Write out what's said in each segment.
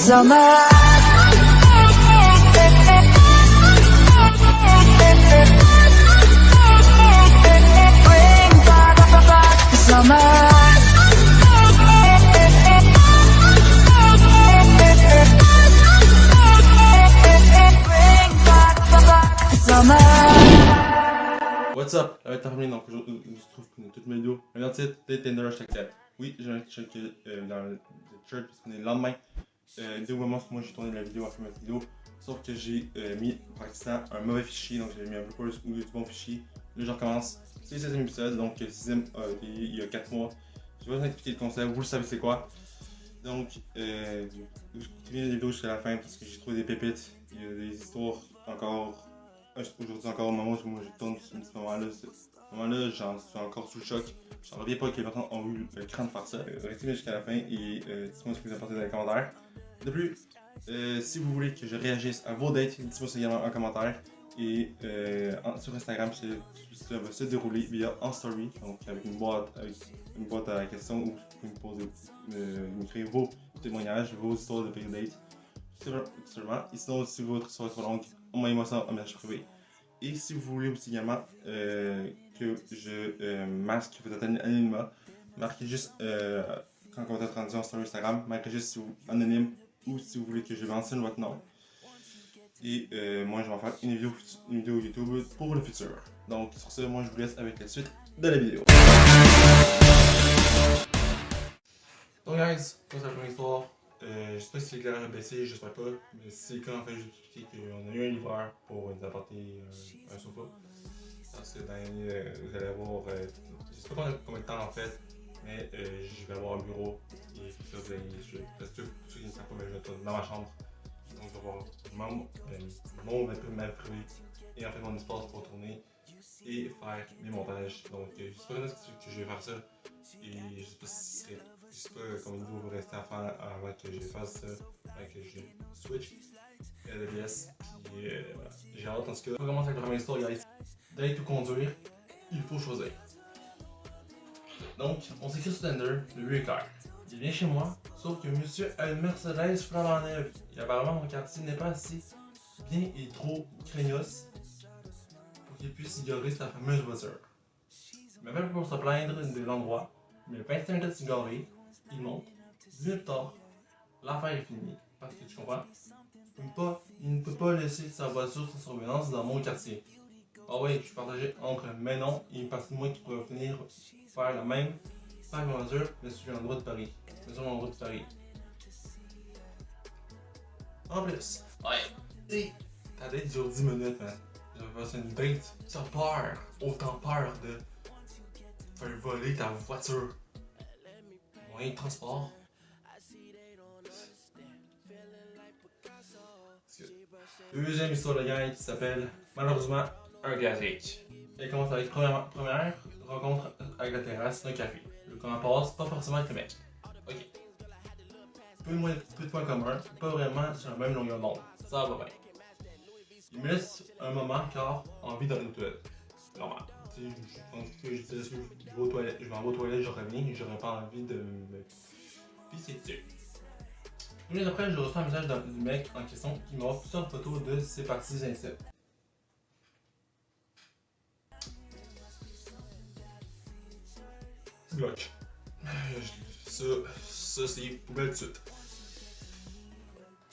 Summer. Bring back the summer. What's up? Ça va être terminé, donc aujourd'hui on se trouve pour toute ma vidéo. Un titre de Tinder #4. Oui, j'ai un check dans le shirt parce qu'on est le lendemain. Deux moments où moi j'ai tourné la vidéo après ma vidéo. Sauf que j'ai mis par accident un mauvais fichier, donc j'ai mis un bloopers ou du bon fichier. Là je recommence. C'est le 16e épisode, donc le 6e il y a 4 mois. Je vais vous expliquer le concept, vous le savez c'est quoi. Donc, écoutez bien la vidéo jusqu'à la fin parce que j'ai trouvé des pépites. Il y a des histoires encore. Aujourd'hui encore au moment où moi je tourne ce moment-là, j'en suis encore sous le choc. J'en reviens pas que les personnes ont eu le cran de faire ça. Restez bien jusqu'à la fin et dites-moi ce que vous en pensez dans les commentaires. De plus, si vous voulez que je réagisse à vos dates, dites-moi ça également en commentaire. Et sur Instagram, ça va se dérouler via en story, donc avec une boîte à questions où vous pouvez me créer vos témoignages, vos histoires de pire date. Seulement. Et sinon, si votre histoire est trop longue, envoyez-moi ça en message privé. Et si vous voulez aussi également que je masque votre anonymat, marquez juste quand on va être rendu en story Instagram, marquez juste si vous anonyme ou si vous voulez que je mentionne votre nom. Et moi je vais en faire une vidéo YouTube pour le futur. Donc sur ce, moi je vous laisse avec la suite de la vidéo. Donc guys, ça c'est la première histoire. Je sais pas si l'éclairage a baissé, j'espère pas, mais si c'est le cas, en fait, je vais expliquer qu'on a eu un livreur pour nous apporter un sofa. Parce que dans l'année, vous allez avoir, je sais pas combien de temps en fait, mais je vais avoir un bureau et tout ça, vous allez, parce que ceux qui ne savent pas, mais je vais être dans ma chambre. Donc je vais avoir mon ma privé et en fait mon espace pour tourner et faire mes montages. Donc je sais pas quand que je vais faire ça et je sais pas si ce serait. Je sais pas combien de vidéos vous restez à faire avant que je fasse ça, avant que je switch LBS. Puis voilà, j'ai hâte en tout cas. On commence avec la première histoire, guys. Date ou conduire, il faut choisir. Donc, on s'écrit sur Tinder, le but est clair. Il vient chez moi, sauf que monsieur a une Mercedes flambant neuve. Et apparemment, mon quartier n'est pas assez bien et trop craignos pour qu'il puisse ignorer sa fameuse voiture. Il m'appelle pour se plaindre de l'endroit, mais 25 minutes cigarré. Il monte, 10 minutes tard, l'affaire est finie. Parce que tu comprends? Il ne peut pas laisser sa voiture sans surveillance dans mon quartier. Ah ouais, je suis partagé entre mais non et une partie de moi qui pourrait venir faire la même, faire ma voiture, mais sur l'endroit de Paris. Mais sur l'endroit de Paris. En plus, ouais, ta date dure 10 minutes, man. J'avais passé une date, tu as peur, autant peur de faire voler ta voiture. Moyen de transport. Deuxième histoire de gang qui s'appelle malheureusement un classique. Elle commence avec première rencontre avec la terrasse d'un café. Le qu'on passe, pas forcément avec le mec. Ok. Peu de points communs, pas vraiment sur la même longueur d'onde. Ça va bien. Il me laisse un moment car envie d'aller aux toilettes. Normal. Je pense que je disais, je vais aux toilettes, je m'en vais aux toilettes, je reviens et j'aurais pas envie de me pisser dessus. Une minute après, je reçois un message du mec en question qui m'offre plusieurs photos de ses parties intimes. Bloc. Ça c'est poubelle de suite.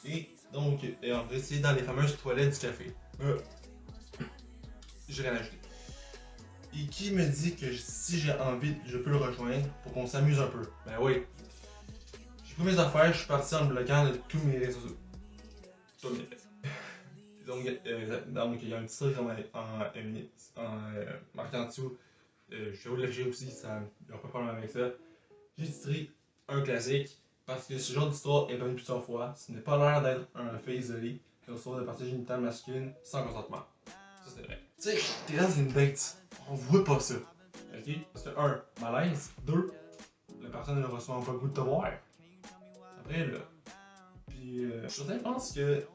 Et donc, en vrai, c'est dans les fameuses toilettes du café. J'ai rien ajouté. Et qui me dit que si j'ai envie, je peux le rejoindre pour qu'on s'amuse un peu? Ben oui. J'ai pris mes affaires, je suis parti en me bloquant de tous mes réseaux sociaux. Tout mes faits. Donc, il y a un petit truc en marquant en dessous. Je vais vous l'afficher aussi, il n'y a pas de problème avec ça. J'ai titré un classique parce que ce genre d'histoire est venu plusieurs fois. Ce n'est pas l'air d'être un fait isolé, qui reçoit de parties génitales masculines sans consentement. Ça, c'est vrai. Tu sais, t'es dans une date, on voit pas ça. Ok? Parce que 1, malaise. 2, la personne ne reçoit pas le goût de te voir. Après, là. Puis, je pense que.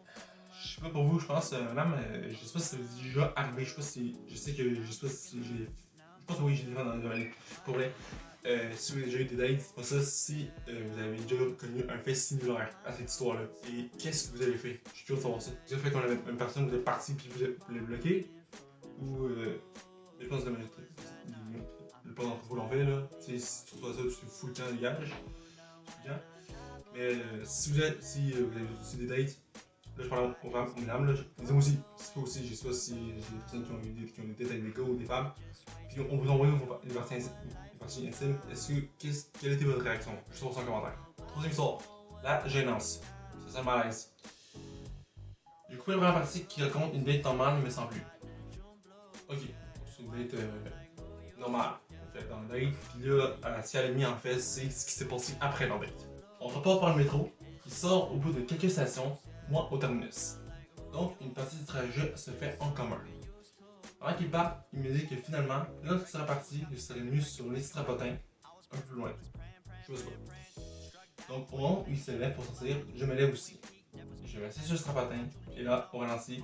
Je sais pas pour vous, je pense, madame, je sais pas si c'est déjà arrivé, je sais pas si. Je sais pas si j'ai. Je pense que oui, j'ai déjà dans le domaine. Pour vrai. si vous avez déjà eu des dates, c'est pas ça si vous avez déjà connu un fait similaire à cette histoire-là. Et qu'est-ce que vous avez fait? Je suis curieux de savoir ça. Vous avez fait qu'on avait une personne, vous êtes parti puis vous l'avez bloqué? Ou je pense que la plupart d'entre vous l'ont fait là. Si tu reçois ça, tu fous le camp, dégage. Mais si vous avez aussi des dates, là je parle aux femmes, aux dames, là, disons aussi, si pas aussi, j'ai ça, si j'ai des personnes qui ont des dates avec des gars ou des femmes, puis on vous envoie les parties intimes, quelle était votre réaction? Je trouve ça en commentaire. Troisième histoire, la gênance. Ça sent malaise. J'ai coupé la première partie qui raconte une date normale mais sans plus. Ok, c'est une date normale. En fait, dans le date, puis là, si elle a mis en fait, c'est ce qui s'est passé après la date. On repart par le métro, il sort au bout de quelques stations, moi au terminus. Donc, une partie du trajet se fait en commun. Avant qu'il parte, il me dit que finalement, lorsqu'il sera parti, il serait venu sur les strapotins, un peu plus loin. Je sais pas. Donc, au moment où il se lève pour sortir, je me lève aussi. Je me assieds sur le strapotin, et là, au ralenti,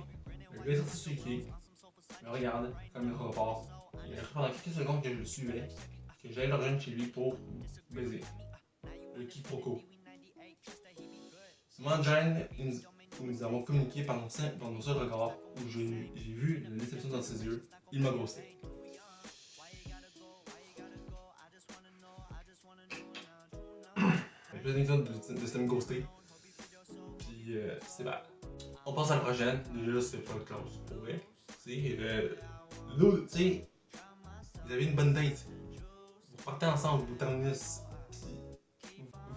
le gars est sorti sur le quai, me regarde, comme le métro repart. Il a pendant quelques secondes que je le suivais, que j'allais le rejoindre chez lui pour baiser. Le quiproquo. Ce moment de gêne où nous avons communiqué par nos seuls regards, où j'ai vu la déception dans ses yeux, il m'a ghosté. J'ai fait une de ce ghosté. Puis c'est bad. On passe à la prochaine. Déjà, c'est pas close pour vrai. L'autre, tu sais, vous avez une bonne date. Vous partez ensemble, vous terminez.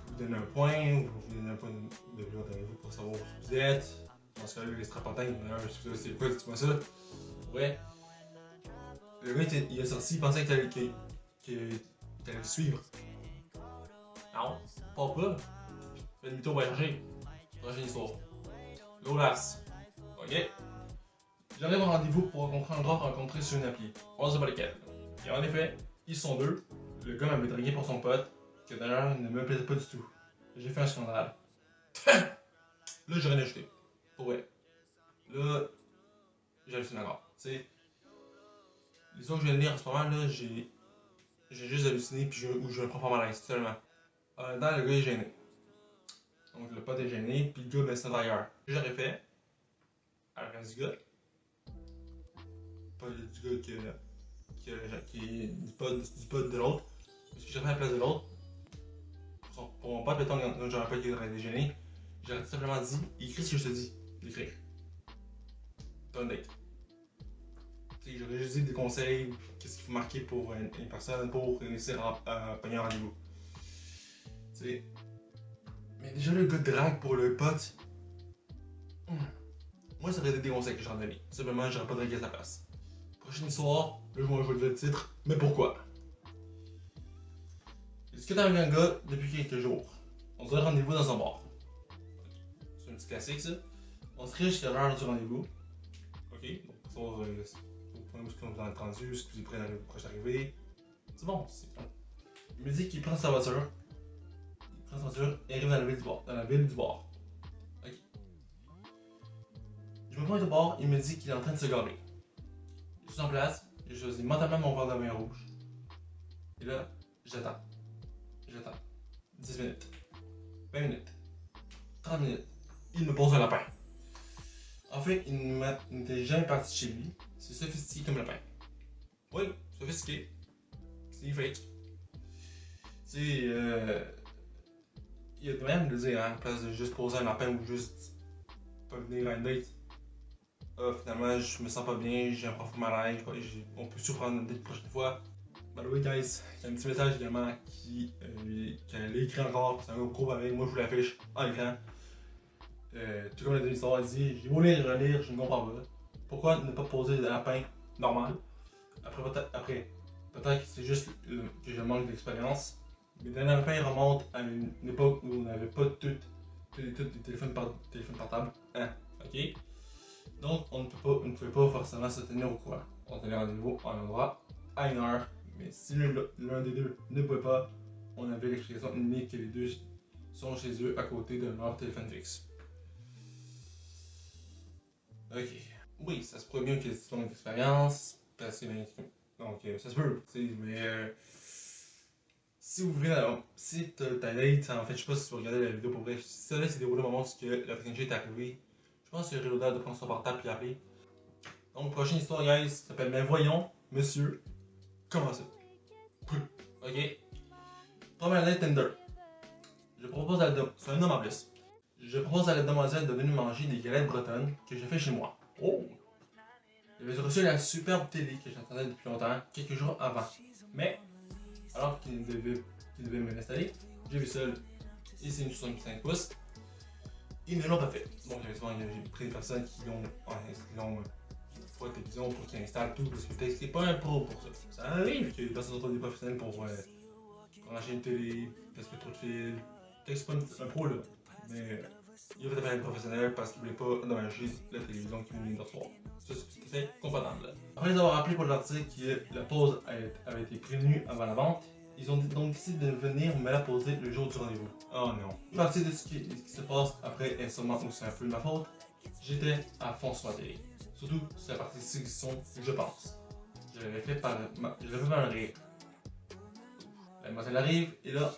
Vous donnez un point, vous donnez un point de vue avec vous pour savoir où vous êtes. Dans ce cas-là, les strapotins, c'est quoi, dis-moi ça. Ouais. Le gars, il est sorti, il pensait qu'il allait le suivre. Non, pas. Fais demi-tour, va chercher. Prochaine histoire. L'audace. Ok. J'arrive au rendez-vous pour rencontrer sur une appli. On ne sait pas lequel. Et en effet, ils sont deux. Le gars m'avait dragué pour son pote, que d'ailleurs ne me plaisait pas du tout. J'ai fait un scandale. Là, j'ai rien ajouté. Pour vrai. Là, j'ai halluciné encore. Tu sais, l'histoire que je viens de lire en ce moment, là, j'ai juste halluciné puis j'ai un profond malaise, seulement. Dans le gars est gêné. Donc, le pote est gêné, puis le gars, ben, c'est un dragueur. Ce que j'aurais fait, à la place du gars, pas du gars qui est du pote de l'autre, parce que j'aurais fait à la place de l'autre, pour mon pote, mettons, quand j'aurais pas été gêné, j'aurais tout simplement dit, écris ce que je te dis, d'écrire. T'as une date. J'aurais juste dit des conseils, qu'est-ce qu'il faut marquer pour une personne pour réussir à pogner un rendez-vous. T'sais. Mais déjà, le gars de drague pour le pote, moi, ça aurait été des conseils que j'aurais donné. Simplement, j'aurais pas dragué à sa place. Prochaine histoire, là, je vais jouer le titre, mais pourquoi? Je discute avec un gars depuis quelques jours. On se donne rendez-vous dans un bar. C'est un petit classique, ça. On se crée jusqu'à l'heure du rendez-vous. Ok, donc, au point où vous en êtes rendu, est-ce que vous êtes proche d'arriver? C'est bon, c'est bon. Il me dit qu'il prend sa voiture. Il prend sa voiture et arrive dans la ville du bar. Ok. Je me pointe au bar, il me dit qu'il est en train de se garer. Je suis en place, j'ai choisi mentalement mon verre de vin rouge. Et là, j'attends. 10 minutes. 20 minutes. 30 minutes. Il me pose un lapin. En fait, il n'était jamais parti chez lui. C'est sophistiqué comme lapin. Oui, sophistiqué. C'est fake. Tu sais, il y a de même de dire, hein, à place de juste poser un lapin ou juste pas venir à une date. Finalement, je me sens pas bien, j'ai un profond malaise, on peut surprendre une date la prochaine fois. By the way, guys, il y a un petit message également qu'elle a écrit encore, c'est un gros avec, moi je vous l'affiche en écran. Tout comme la demi-histoire, elle dit j'ai beau lire, relire, je ne comprends pas. Pourquoi ne pas poser de lapin normal? Après, peut-être que c'est juste que je manque d'expérience. Mais le lapin remonte à une époque où on n'avait pas tous les téléphones portables. Hein, ok? Donc, on ne pouvait pas forcément se tenir au courant. On tenait rendez-vous à un endroit, à une heure. Mais si l'un des deux ne pouvait pas, on avait l'explication unique que les deux sont chez eux à côté de leur téléphone fixe. Ok. Oui, ça se pourrait bien qu'il y ait une longue expérience, parce que donc ça se peut, mais Si vous voulez, si ta date, en fait, je sais pas si tu vas regarder la vidéo pour vrai, si ça là s'est déroulé au moment où la technologie est arrivée, je pense qu'il y a l'odeur de prendre son portable et appeler. Donc, prochaine histoire, guys, s'appelle Mais voyons, monsieur, comment ça? Ok. Première date Tinder. Je propose à c'est un homme en plus. Je propose à la demoiselle de venir manger des galettes bretonnes que j'ai fait chez moi. Oh! J'avais reçu la superbe télé que j'attendais depuis longtemps, quelques jours avant. Mais, alors qu'il devait me l'installer, j'ai vu seul. Et c'est une 65 pouces. Ils ne l'ont pas fait. Donc, évidemment, j'ai pris des personnes qui ont pas de télévision pour qu'ils installent tout, parce que c'est pas un pro pour ça. Ça arrive que les personnes soient des professionnels pour acheter une télé, parce que trop de fils. C'est pas un pro là. Mais il a fait appel à un professionnel parce qu'il voulait pas endommager la télévision qui venait de recevoir. Ça, c'est tout à fait comprenable. Après les avoir appelés pour leur dire que la pause avait été prévenue avant la vente, ils ont donc décidé de venir me la poser le jour du rendez-vous. Oh non. Une partie de ce qui se passe après est sûrement aussi un peu de ma faute. J'étais à fond sur ma télé. Surtout sur la partie séduction, je pense. Je l'avais fait par un rire. La demoiselle arrive et là,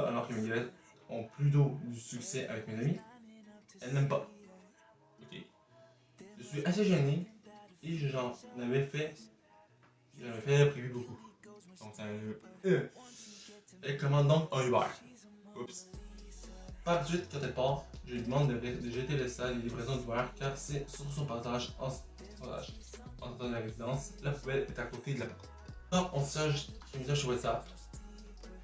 alors que mes galettes ont plutôt du succès avec mes amis, elle n'aime pas. Ok. Je suis assez gêné et j'en avais prévu beaucoup. Donc, elle commande donc un Uber. Oups. Par la suite, quand elle part, je lui demande de jeter le sac des livraisons d'Uber car c'est sur son passage en sortant de la résidence, la poubelle est à côté de la porte. Donc, on s'échange un message sur WhatsApp.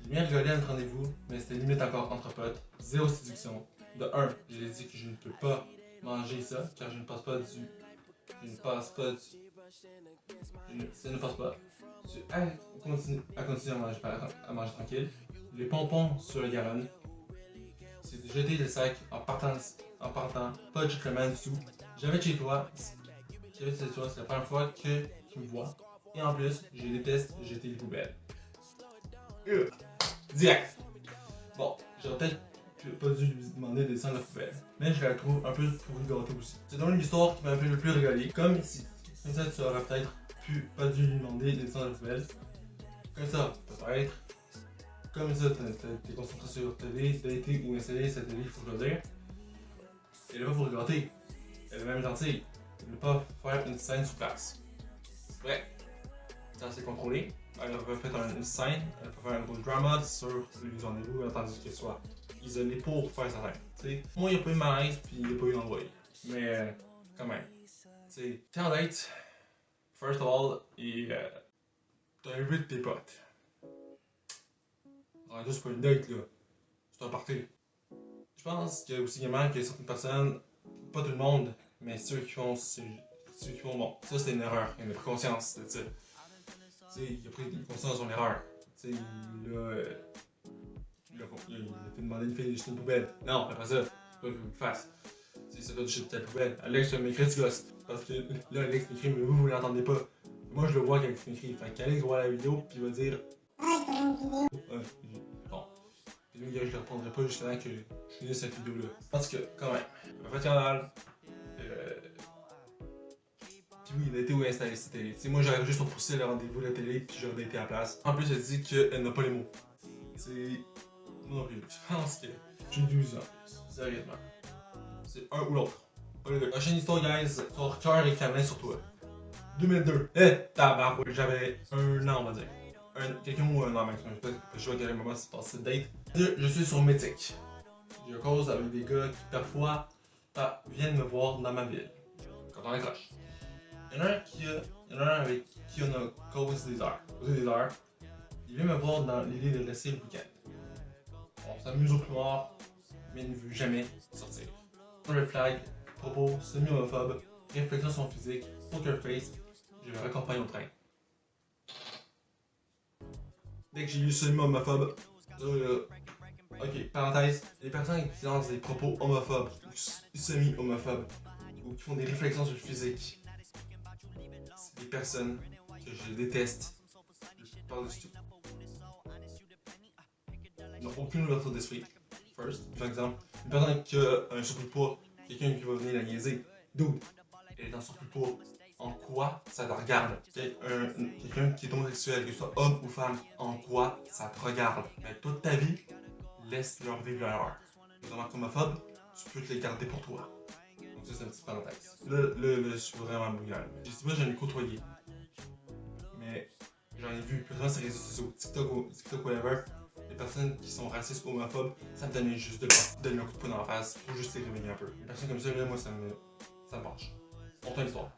J'ai bien rigolé à notre rendez-vous, mais c'était limite encore entre potes, zéro séduction. De 1, je lui ai dit que je ne peux pas manger ça car ça ne passe pas. À continuer à manger tranquille. Les pompons sur le garonne. C'est de jeter le sac en partant, pas de gentleman dessous. J'avais chez toi, c'est la première fois que tu me vois. Et en plus, je déteste jeter les poubelles. Direct! Bon, j'aurais peut-être pas dû lui demander de descendre la poubelle, mais je la trouve un peu pour une gâteau aussi. C'est donc l'histoire qui m'a fait le plus rigoler, comme si ça tu aurais peut-être pas dû lui demander de descendre la poubelle. Comme ça, peut-être. Comme ça, t'es concentré sur ta télé, dater ou installer cette télé, il faut choisir. Elle est pas pour le gâter. Elle est même gentille. Elle ne veut pas faire une scène sur place. C'est vrai. Ça, c'est contrôlé. Elle a fait une scène, elle peut faire un gros drama sur les rendez-vous, attendu qu'elle soit isolée pour faire sa scène. T'sais. Moi, il n'y a pas eu de malaise, puis il n'y a pas eu d'embrouille. Mais, quand même. T'sais, t'es en date, first of all, et t'invites tes potes. C'est pas une date, là. C'est un party. Je pense qu'il y a aussi également qu'il y a certaines personnes, pas tout le monde, mais ceux qui font bon. Ça, c'est une erreur. Il y en a pris conscience de ça. Il a pris conscience de son erreur. Il a fait demander une fille de jeter une poubelle. Non, après ça, c'est pas qu'il faut qu'il fasse. Ça doit jeter ta poubelle. Alex m'écrit du gosse. Parce que là, Alex m'écrit, mais vous l'entendez pas. Moi, je le vois quand il m'écrit. Fait qu'Alex voit la vidéo, puis il va dire. Bon. Puis lui, je ne répondrai pas jusqu'à que je finisse cette vidéo-là. Parce que, quand même, il m'a fait canal. Puis oui, il a été où installer cette télé. T'sais, moi, j'aurais juste pour pousser le rendez-vous de la télé, puis j'aurais été à la place. En plus, elle dit qu'elle n'a pas les mots. C'est. Moi non plus. Je pense que j'ai 12 ans en plus. Sérieusement. C'est un ou l'autre. Pas les deux. Prochaine histoire, guys. Ton cœur est cramé sur toi. 2002. Tabarouette. J'avais un an, on va dire. Quelqu'un ou un an maximum. Je sais pas à quel moment c'est passé cette date. Je suis sur Mythic. J'ai cause avec des gars qui parfois viennent me voir dans ma ville. Quand on accroche. Il y en a un avec qui on a causé des heures. Il vient me voir dans l'idée de laisser le week-end. On s'amuse au couloir, mais il ne veut jamais sortir. Red flag, propos semi-homophobes, réflexion sur son physique, poker face, je le raccompagne au train. Dès que j'ai lu semi-homophobe, ok, parenthèse, les personnes qui lancent des propos homophobes ou semi-homophobes ou qui font des réflexions sur le physique, c'est des personnes que je déteste. Je parle du tout. Ils n'ont aucune ouverture d'esprit. First, par exemple, une personne qui a un surplus de poids, quelqu'un qui va venir la niaiser. Dude, elle est en surplus de poids. en quoi ça te regarde. Quelqu'un qui est homosexuel, que ce soit homme ou femme, en quoi ça te regarde. Mais toute ta vie, laisse-leur vivre leur. Les hommes homophobes, tu peux te les garder pour toi. Donc ça, c'est une petite parenthèse. Là, je suis vraiment bouillant. Je sais pas, j'en ai côtoyé. Mais j'en ai vu, plus sur les réseaux sociaux, TikTok, whatever. Les personnes qui sont racistes ou homophobes, ça me donne juste de donner un coup de poing dans la face pour juste les réveiller un peu. Les personnes comme ça, là, moi, ça me penche. On fait l'histoire.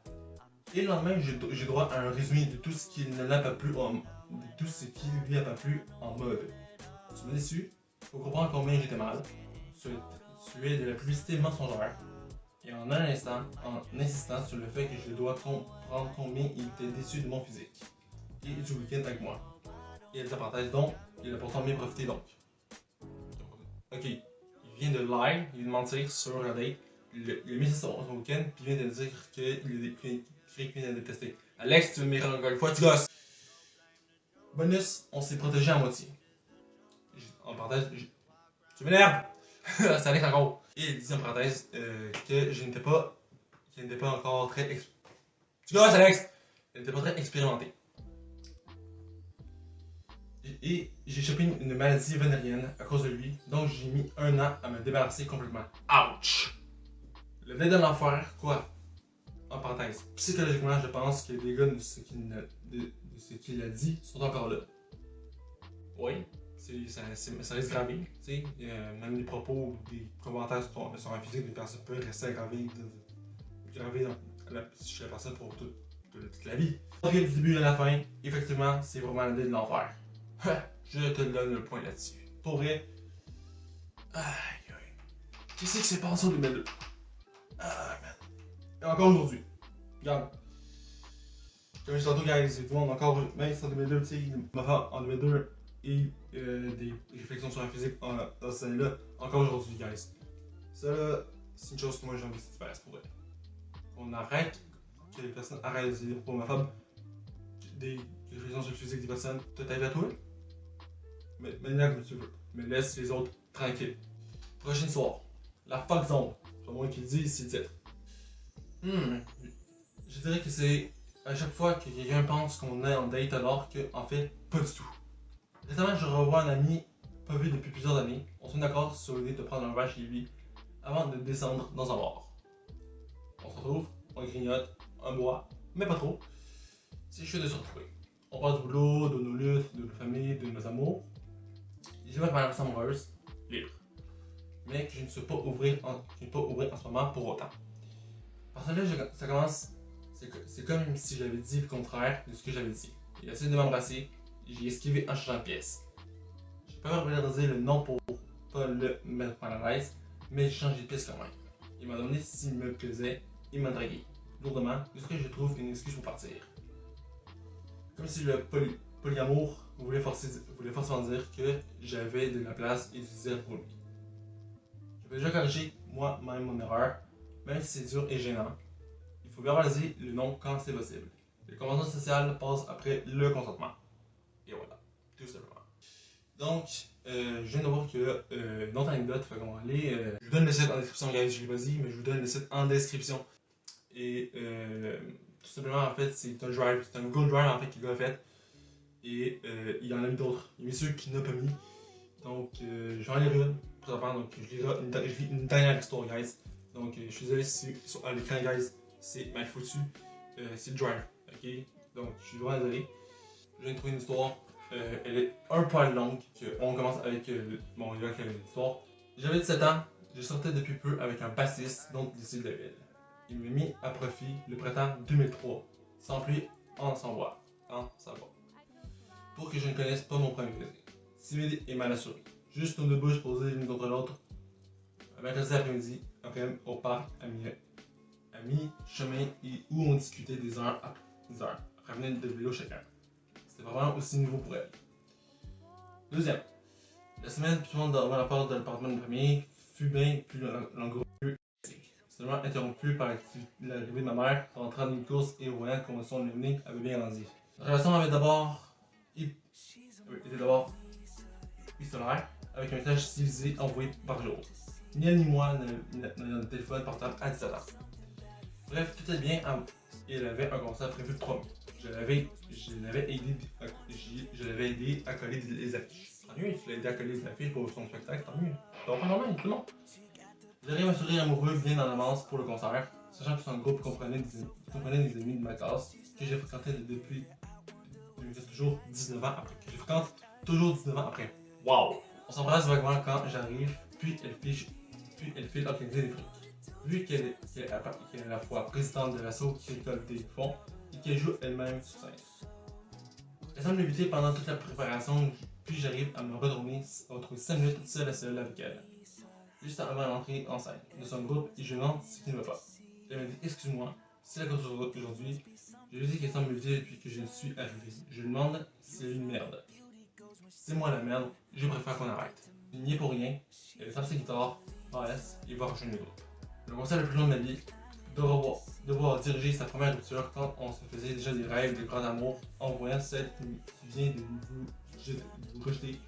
Et le lendemain, j'ai droit à un résumé de tout ce qui ne l'a pas plu de tout ce qui lui a pas plu en mode. Tu m'as déçu, faut comprendre combien j'étais mal. Tu es de la publicité mensongère. Et en un instant, en insistant sur le fait que je dois comprendre combien il était déçu de mon physique. Et du week-end avec moi. Et la parenthèse donc, il a pourtant bien profité donc. Ok, il vient de live, il vient de mentir sur la date. Il a mis ça son week-end, puis il vient de dire qu'il vient de détester. Alex, tu me mets encore une fois, tu gosses! Bonus, on s'est protégé à moitié. En parenthèse, tu m'énerves! C'est Alex encore. Et il dit en parenthèse que je n'étais pas encore très. Tu gosses, Alex! Je n'étais pas très expérimenté. Et j'ai chopé une maladie vénérienne à cause de lui, donc j'ai mis 1 an à me débarrasser complètement. Ouch! Le blé de l'enfer, quoi? En parenthèse, psychologiquement, je pense que les gars de ce qu'il a dit sont encore là. Oui, ça reste gravé, tu sais. Même les propos, des commentaires sur un physique, des personnes peuvent rester gravés chez la personne pour toute la vie. Du début à la fin, effectivement, c'est vraiment le blé de l'enfer. Je te donne le point là-dessus. Pour vrai, aïe aïe. Qu'est-ce qui s'est passé en 2002? Ah, man. Et encore aujourd'hui. Regarde. Comme je dis tantôt, guys, tout le monde encore, même si en 2002, tu sais, ma femme en 2002 et des réflexions sur la physique dans cette année-là, encore aujourd'hui, guys. Ça, là, c'est une chose que moi j'ai envie de faire, c'est pour elle. On arrête, que les personnes arrêtent de dire pour ma femme des réflexions sur la physique des personnes, tout à toi. Mais manière comme tu veux. Mais laisse les autres tranquilles. Prochaine soir. La fuck zone. C'est pas moi qui le dis, c'est le titre. Je dirais que c'est à chaque fois que quelqu'un pense qu'on est en date alors que, en fait, pas du tout. Récemment, je revois un ami pas vu depuis plusieurs années. On se met d'accord sur l'idée de prendre un verre chez lui avant de descendre dans un bar. On se retrouve, on grignote, un bois, mais pas trop. C'est chouette de se retrouver. On parle du boulot, de nos luttes, de nos familles, de nos amours. Je vais ma relation amoureuse, libre. Mais que je ne suis pas ouvrir en ce moment pour autant. Parce que là, ça commence. C'est comme si j'avais dit le contraire de ce que j'avais dit. Il a essayé de m'embrasser, j'ai esquivé en changeant de pièce. J'ai pas verbalisé le non pour pas le mettre mal à l'aise, mais j'ai changé de pièce quand même. Il m'a demandé s'il me plaisait, il m'a dragué. Lourdement, jusqu'à ce que je trouve une excuse pour partir. Comme si le polyamour voulait forcément dire que j'avais de la place et du désir pour lui. J'avais déjà corrigé moi-même mon erreur, même si c'est dur et gênant. Il faut verbaliser le non quand c'est possible. Le convention sociale passe après le consentement. Et voilà, tout simplement. Donc, je viens de voir que une autre anecdote, fait qu'on va aller. Je vous donne le site en description, guys, je l'ai pas dit, mais je vous donne le site en description. Et tout simplement, en fait, c'est un drive, c'est un Google Drive en fait qu'il a fait. Et il y en a mis d'autres. Il y a mis ceux qu'il n'a pas mis. Donc, j'en ai une, présentement, donc je lis une dernière histoire, guys. Donc, je suis désolé si sur l'écran, guys, c'est mal foutu. C'est le drive, ok? Donc, je suis vraiment désolé. Je viens de trouver une histoire. Elle est un poil longue. On commence avec l'histoire. J'avais 17 ans, je sortais depuis peu avec un bassiste, donc d'ici de la ville. Il m'a mis à profit le printemps 2003, sans pluie, sans bois. Pour que je ne connaisse pas mon premier plaisir. Timide et mal assuré. Juste nos deux bouches posées l'une contre l'autre. Un mercredi après-midi, au parc, à mi-chemin et où on discutait des heures après venir de vélo chacun. C'était vraiment aussi nouveau pour elle. Deuxième. La semaine suivante dans la porte de l'appartement de famille fut bien plus langoureuse. Seulement interrompue par l'arrivée de ma mère, rentrant d'une course et voyant comment son nez avait bien grandi. La relation avait était d'abord épistolaire, avec un message civilisé envoyé par jour. Ni elle ni moi n'avions de téléphone portable à 17 ans. Bref, tout est bien. Il avait un concert prévu le 3 mai. Je l'avais aidé à coller les affiches. Tant mieux, tu l'as aidé à coller les affiches pour son spectacle, tant mieux. Ça va pas normal, tout le monde. J'arrive à sourire amoureux bien en avance pour le concert, sachant que son groupe comprenait des amis de ma classe que j'ai fréquenté depuis toujours 19 ans après. Que je fréquente toujours 19 ans après. Wow! On s'embrasse vaguement quand j'arrive, puis elle file organiser des trucs. Vu qu'elle est à la fois présidente de l'assaut qui récolte des fonds et qu'elle joue elle-même sur scène. Elle semble m'éviter pendant toute la préparation, puis j'arrive à me retrouver 5 minutes seule à seule avec elle. Juste avant l'entrée en scène de son groupe et je demande ce qui ne va pas. Elle m'a dit excuse-moi, c'est la cause aujourd'hui. Je lui dis qu'elle semble m'éviter depuis que je suis arrivé. Je lui demande si c'est une merde. C'est moi la merde, je préfère qu'on arrête. Il n'y est pour rien, elle tape sa guitare, AS et va rejoindre le groupe. Le concert le plus long de ma vie, devoir diriger sa première rupture quand on se faisait déjà des rêves de grand amour, en voyant celle qui vient de vous rejeter,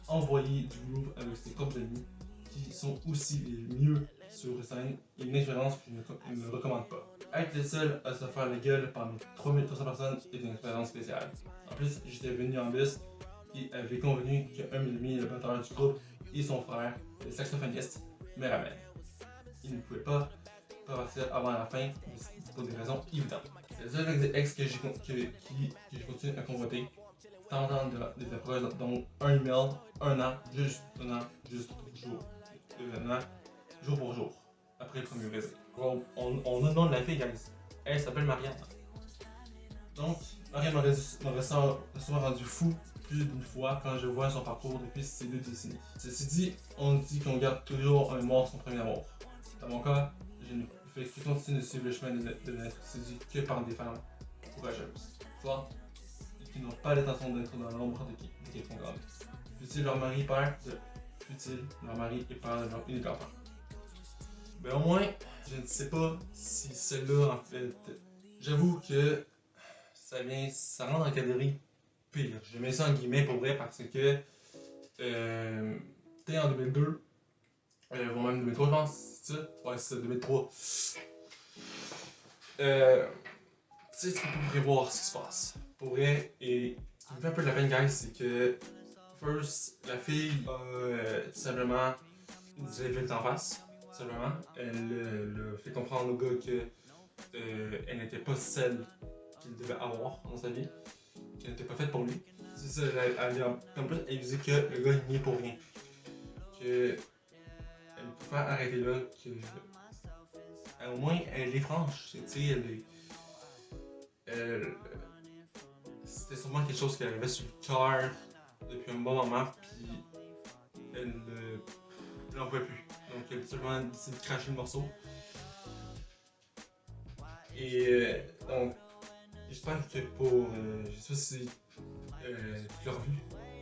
envoyer du groove avec ses propres amis, qui sont aussi les mieux sur scène, et une expérience que je ne recommande pas. Être le seul à se faire la gueule parmi 3300 personnes est une expérience spéciale. En plus, j'étais venu en bus et avait convenu qu'un de mes amis, le batteur du groupe, et son frère, le saxophoniste, me ramènent. Il ne pouvait pas partir avant la fin pour des raisons évidentes. C'est le seul ex que je continue à convoiter. Tentant des approches, donc un email, un an, jour pour jour, après le premier baiser. On a le nom de la fille, guys. Elle s'appelle Marianne. Donc, Marianne m'aurait souvent rendu fou plus d'une fois quand je vois son parcours depuis ces 2 décennies. Ceci dit, on dit qu'on garde toujours un mort son premier amour. Dans mon cas, je ne fais que continuer de suivre le chemin de n'être séduit que par des femmes courageuses. Soit qui n'ont pas l'intention d'être dans l'ombre de quelqu'un grande. Fut-il leur mari père et père de leur unique enfant. Ben au moins, je ne sais pas si celle-là en fait. J'avoue que ça rentre dans la catégorie pire. Je mets ça en guillemets pour vrai parce que t'es en 2002, voire même 2003 je pense, c'est ça? Ouais c'est ça, 2003. Tu sais, tu peux prévoir ce qui se passe. Pour vrai, et ce qui me fait un peu de la peine, guys, c'est que first, la fille a tout simplement dit la vérité en face. Tout simplement. Elle a fait comprendre au gars que elle n'était pas celle qu'il devait avoir dans sa vie, qu'elle n'était pas faite pour lui. C'est ça, elle disait que le gars il n'y est pour rien. Que elle préfère arrêter là, que au moins elle est franche, tu sais, c'était sûrement quelque chose qu'elle avait sur le cœur depuis un bon moment, puis elle n'en pouvait plus. Donc elle a simplement décidé de cracher le morceau. Et donc, j'espère que pour. Je sais pas si tu l'as revu.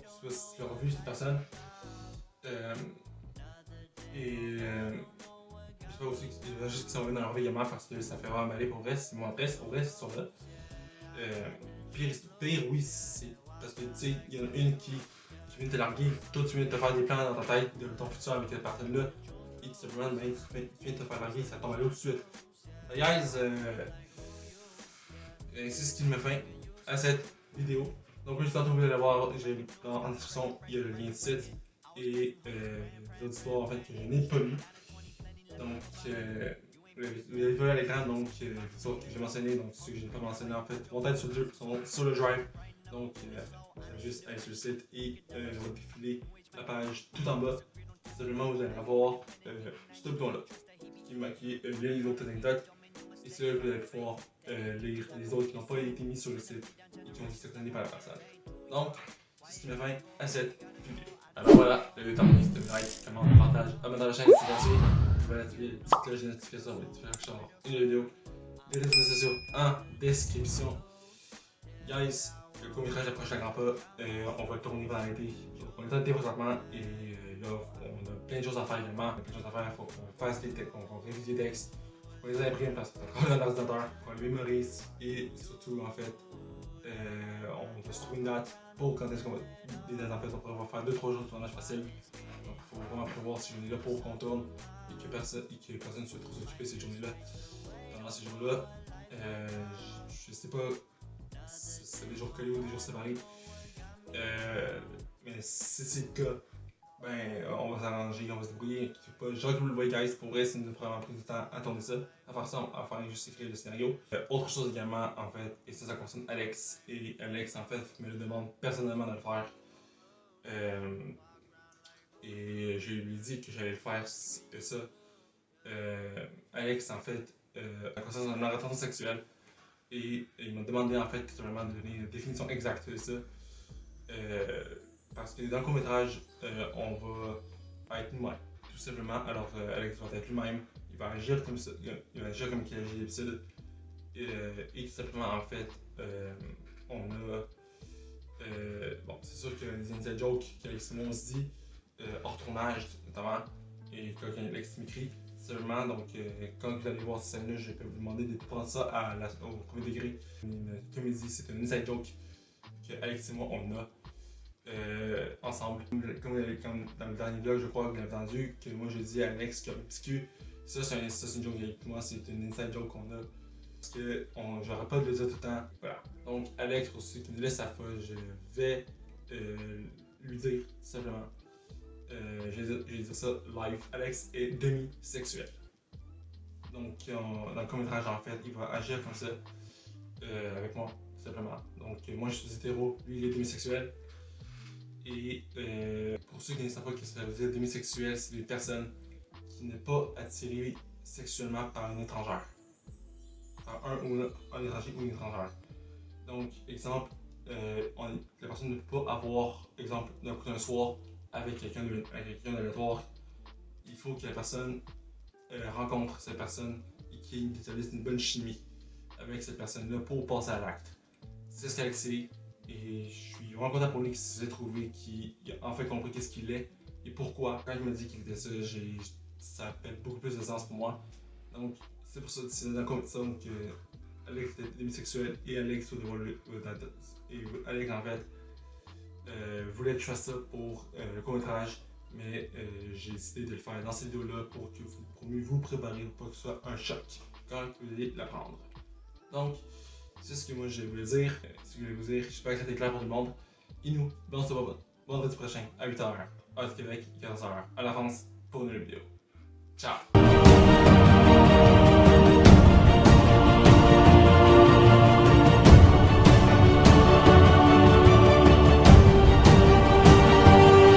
Je sais pas si tu l'as revu cette personne. J'espère aussi que tu vas juste qu'ils sont venus dans leur vie également parce que ça fait vraiment mal pour vrai. C'est mon adresse, pour vrai, c'est sur là. Pire, oui, c'est parce que tu sais, il y en a une qui vient de te larguer, toi tu viens de te faire des plans dans ta tête de ton futur avec cette personne-là, et tout simplement, ben, tu viens de te faire larguer, ça tombe à l'eau tout de suite. Mais guys, c'est ce qui me fait à cette vidéo. Donc, juste tantôt, vous allez voir, en description, il y a le lien de site et les autres histoires en fait, que je n'ai pas lu. Donc, les vidéos à l'écran, donc, que j'ai mentionné, donc ceux que je n'ai pas mentionné en fait, vont être sur le drive. Donc, juste aller sur le site et défiler la page tout en bas. Simplement, vous allez avoir ce bouton-là qui est les autres anecdotes. Et c'est là que vous allez pouvoir lire les autres qui n'ont pas été mis sur le site et qui ont été sélectionnés par la personne. Donc, c'est ce qui me fait à cette vidéo. Alors voilà, le temps de like, comment, partage, abonne à la chaîne si c'est gratuit. Vous allez activer la petite cloche de notification pour être notifié chaque une vidéo. Les réseaux sociaux en description. Guys, le court-métrage approche à grands pas. On va le tourner pendant l'été. On est en été présentement et là, on a plein de choses à faire également. On a plein de choses à faire. Il faut qu'on fasse des textes, qu'on révise des textes. On les imprime parce qu'on travaille dans l'ordinateur, on les mémorise et surtout en fait, on va se trouver une date pour quand est-ce qu'on va. Des dates en fait, on va faire 2-3 jours de tournage facile. Donc il faut vraiment prévoir ces journées-là pour qu'on tourne et que personne ne soit trop occupé cette journée-là. pendant ces jours-là, je sais pas si c'est des jours collés ou des jours séparés. Mais si c'est le cas, ben on va s'arranger, on va se débrouiller. J'aurais que vous le voyez, guys, pour vrai, ça nous a vraiment pris du temps à tourner ça, à faire ça, à faire juste écrire le scénario. Autre chose également, en fait, et ça concerne Alex, et Alex, en fait, me le demande personnellement de le faire. Et je lui ai dit que j'allais le faire, ça. Alex, en fait, a conscience d'une orientation sexuelle, et il m'a demandé, en fait, vraiment de donner une définition exacte de ça. Parce que dans le court-métrage, on va être nous-mêmes, tout simplement. Alors, Alex va être lui-même, il va agir comme ça, il va agir comme il agit d'habitude. Et tout simplement, en fait, on a. Bon, c'est sûr que les inside jokes qu'Alex et moi on se dit, hors tournage notamment, et quand Alex m'écrit, seulement, donc quand vous allez voir cette scène-là, je peux vous demander de prendre ça au premier degré. Une comédie, c'est un inside joke que Alex et moi on a. Ensemble. Comme dans le dernier vlog, je crois que vous l'avez entendu, que moi j'ai dit à Alex qu'il y a un petit cul. Ça, c'est une joke avec moi, c'est une inside joke qu'on a. Parce que j'aurais pas de le dire tout le temps. Voilà. Donc, Alex, pour ceux qui me laissent sa foi, je vais lui dire, tout simplement. Je vais dire ça live. Alex est demi-sexuel. Donc, dans le court-métrage, en fait, il va agir comme ça avec moi, tout simplement. Donc, moi je suis hétéro, lui il est demi-sexuel. Et pour ceux qui ne savent pas ce que ça veut dire demi-sexuel, c'est des personnes qui n'est pas attirées sexuellement par une étrangère. Par un étranger ou une étrangère. Donc, exemple, la personne ne peut pas avoir, exemple, d'un soir avec quelqu'un d'aléatoire. Il faut que la personne rencontre cette personne et qu'il établisse une bonne chimie avec cette personne-là pour passer à l'acte. C'est ce qu'Alex est. Et je suis vraiment content pour lui qu'il s'est trouvé, qu'il a enfin compris qu'est-ce qu'il est et pourquoi. Quand il m'a dit qu'il était ça, ça fait beaucoup plus de sens pour moi. Donc, c'est pour ça, c'est dans la compétition que Alex était démisexuel et Alex Alex en fait voulait que je fasse ça pour le court-métrage, mais j'ai décidé de le faire dans cette vidéo-là pour mieux vous préparer, pour que ce soit un choc quand vous allez l'apprendre. Donc, c'est ce que moi je voulais dire. Ce que je voulais vous dire, j'espère que ça a été clair pour tout le monde. Et nous, on se voit vendredi prochain à 8h, heure du Québec, 15h, à la France, pour une nouvelle vidéo. Ciao!